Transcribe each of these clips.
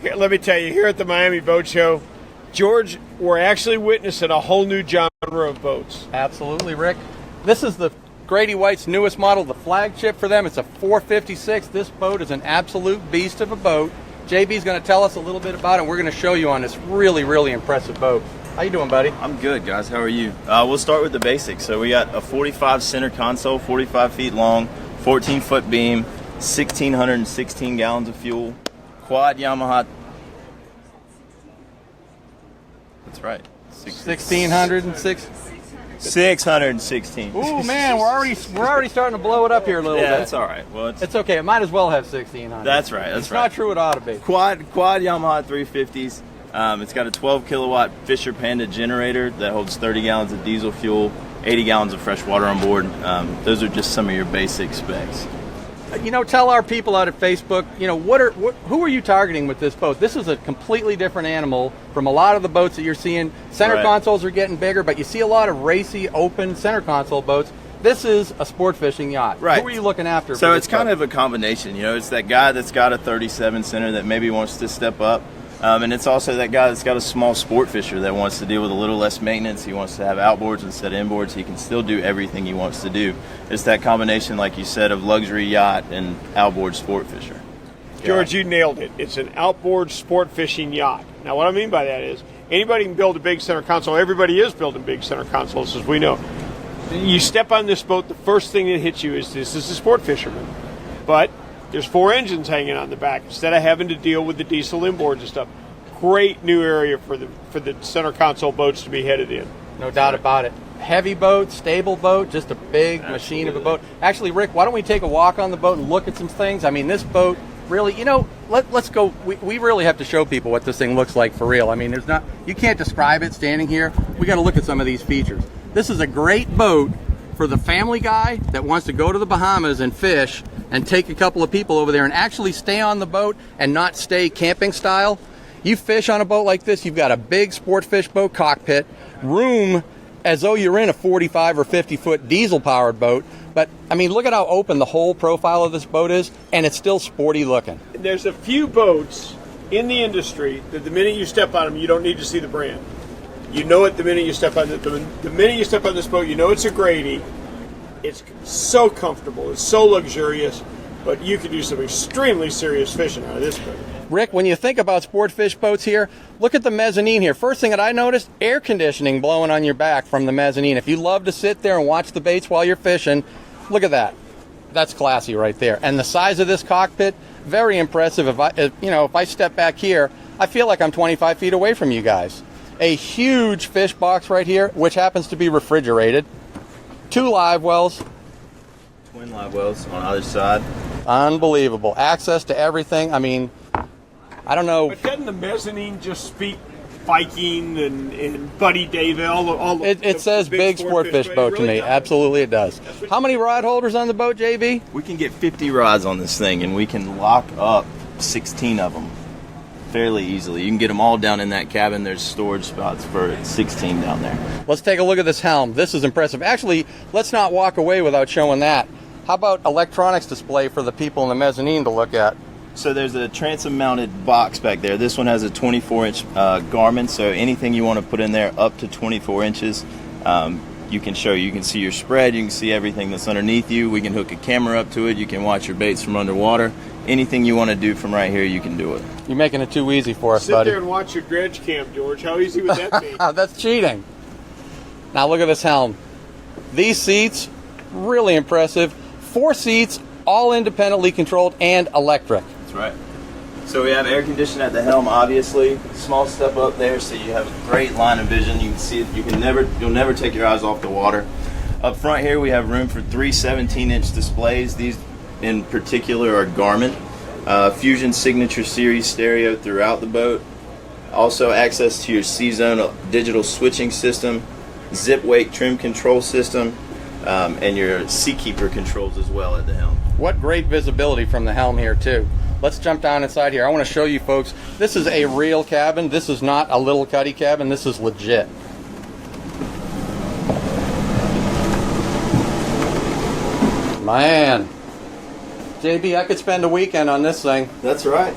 Here, let me tell you, here at the Miami Boat Show, George, we're actually witnessing a whole new genre of boats. Absolutely, Rick. This is the Grady-White's newest model, the flagship for them. It's a 456. This boat is an absolute beast of a boat. JB's going to tell us a little bit about it. We're going to show you on this really, really impressive boat. How you doing, buddy? I'm good, guys. How are you? We'll start with the basics. So we got a 45 center console, 45 feet long, 14-foot beam, 1,616 gallons of fuel, quad Yamaha. That's right. 1,606. 616. Ooh, man, we're already starting to blow it up here a little bit. Yeah, that's all right. Well, it's okay. It might as well have 1,600. That's right. That's it's right. Not true. It ought to be. Quad Yamaha 350s. It's got a 12 kilowatt Fisher Panda generator that holds 30 gallons of diesel fuel, 80 gallons of fresh water on board. Those are just some of your basic specs. You know, tell our people out at Facebook, you know, who are you targeting with this boat? This is a completely different animal from a lot of the boats that you're seeing. Center consoles are getting bigger, but you see a lot of racy, open center console boats. This is a sport fishing yacht. Right. Who are you looking after? So it's kind of a combination. You know, it's that guy that's got a 37 center that maybe wants to step up. And it's also that guy that's got a small sport fisher that wants to deal with a little less maintenance. He wants to have outboards instead of inboards. He can still do everything he wants to do. It's that combination, like you said, of luxury yacht and outboard sport fisher. George, you nailed it. It's an outboard sport fishing yacht. Now, what I mean by that is anybody can build a big center console. Everybody is building big center consoles, as we know. You step on this boat, the first thing that hits you is this is a sport fisherman. But there's 4 engines hanging on the back instead of having to deal with the diesel inboards and stuff. Great new area for the center console boats to be headed in. No doubt about it. Heavy boat, stable boat, just a big machine of a boat. Actually, Rick, why don't we take a walk on the boat and look at some things? I mean, this boat really, you know, let's go. We really have to show people what this thing looks like for real. I mean, you can't describe it standing here. We got to look at some of these features. This is a great boat for the family guy that wants to go to the Bahamas and fish and take a couple of people over there and actually stay on the boat and not stay camping style. You fish on a boat like this, you've got a big sport fish boat cockpit, room as though you're in a 45 or 50 foot diesel powered boat. But I mean, look at how open the whole profile of this boat is, and it's still sporty looking. There's a few boats in the industry that the minute you step on them, you don't need to see the brand. You know it the minute you step on the minute you step on this boat, you know it's a Grady. It's so comfortable, it's so luxurious, but you can do some extremely serious fishing out of this boat. Rick, when you think about sport fish boats here, look at the mezzanine here. First thing that I noticed, air conditioning blowing on your back from the mezzanine. If you love to sit there and watch the baits while you're fishing, look at that. That's classy right there. And the size of this cockpit, very impressive. If I step back here, I feel like I'm 25 feet away from you guys. A huge fish box right here, which happens to be refrigerated. 2 live wells. Twin live wells on either side. Unbelievable. Access to everything. I mean, I don't know. But doesn't the mezzanine just speak Viking and Buddy David? It says big sport fish boat to me. Absolutely it does. How many rod holders on the boat, JB? We can get 50 rods on this thing, and we can lock up 16 of them fairly easily. You can get them all down in that cabin. There's storage spots for 16 down there. Let's take a look at this helm. This is impressive. Actually, let's not walk away without showing that. How about electronics display for the people in the mezzanine to look at? So there's a transom mounted box back there. This one has a 24-inch Garmin, so anything you want to put in there up to 24 inches, you can show. You can see your spread, you can see everything that's underneath you. We can hook a camera up to it. You can watch your baits from underwater. Anything you want to do from right here, you can do it. You're making it too easy for us, Sit buddy. there and watch your dredge cam, George. How easy would that be? That's cheating. Now look at this helm. These seats, really impressive. 4 seats, all independently controlled and electric. That's right. So we have air conditioning at the helm, obviously. Small step up there, so you have a great line of vision. You can see it. You'll never take your eyes off the water. Up front here, we have room for 3 17-inch displays. These in particular are Garmin. Fusion Signature Series stereo throughout the boat. Also access to your C-Zone digital switching system, zip weight trim control system, and your Seakeeper controls as well at the helm. What great visibility from the helm here too. Let's jump down inside here. I want to show you folks, this is a real cabin. This is not a little cuddy cabin. This is legit. Man. JB, I could spend a weekend on this thing. That's right.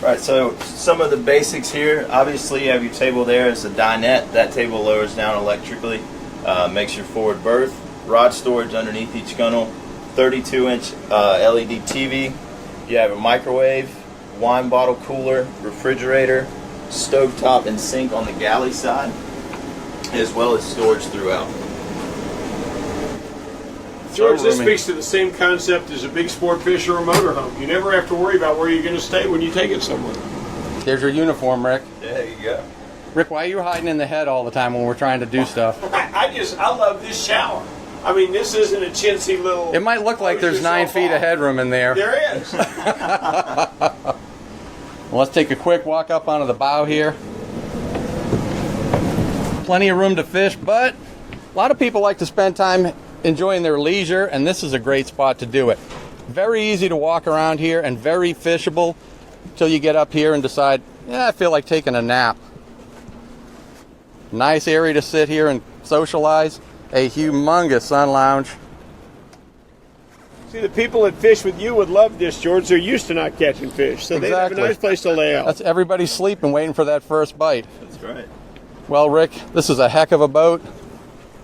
Right, so some of the basics here, obviously you have your table there. It's a dinette. That table lowers down electrically, makes your forward berth. Rod storage underneath each gunnel. 32-inch LED TV. You have a microwave, wine bottle cooler, refrigerator, stovetop and sink on the galley side, as well as storage throughout. George, this speaks to the same concept as a big sport fish or a motorhome. You never have to worry about where you're going to stay when you take it somewhere. There's your uniform, Rick. There you go. Rick, why are you hiding in the head all the time when we're trying to do stuff? I love this shower. I mean, this isn't a chintzy little... It might look like there's 9 feet of headroom in there. There is. Well, let's take a quick walk up onto the bow here. Plenty of room to fish, but a lot of people like to spend time enjoying their leisure, and this is a great spot to do it. Very easy to walk around here and very fishable until you get up here and decide, yeah, I feel like taking a nap. Nice area to sit here and socialize. A humongous sun lounge. See, the people that fish with you would love this, George. They're used to not catching fish, so they have a nice place to lay out. That's everybody sleeping, waiting for that first bite. That's right. Well, Rick, this is a heck of a boat.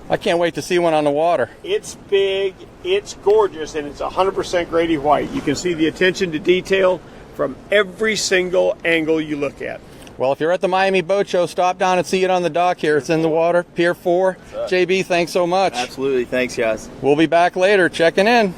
I can't wait to see one on the water. It's big, it's gorgeous, and it's 100% Grady-White. You can see the attention to detail from every single angle you look at. Well, if you're at the Miami Boat Show, stop down and see it on the dock here. It's in the water, Pier 4. JB, thanks so much. Absolutely. Thanks, guys. We'll be back later checking in.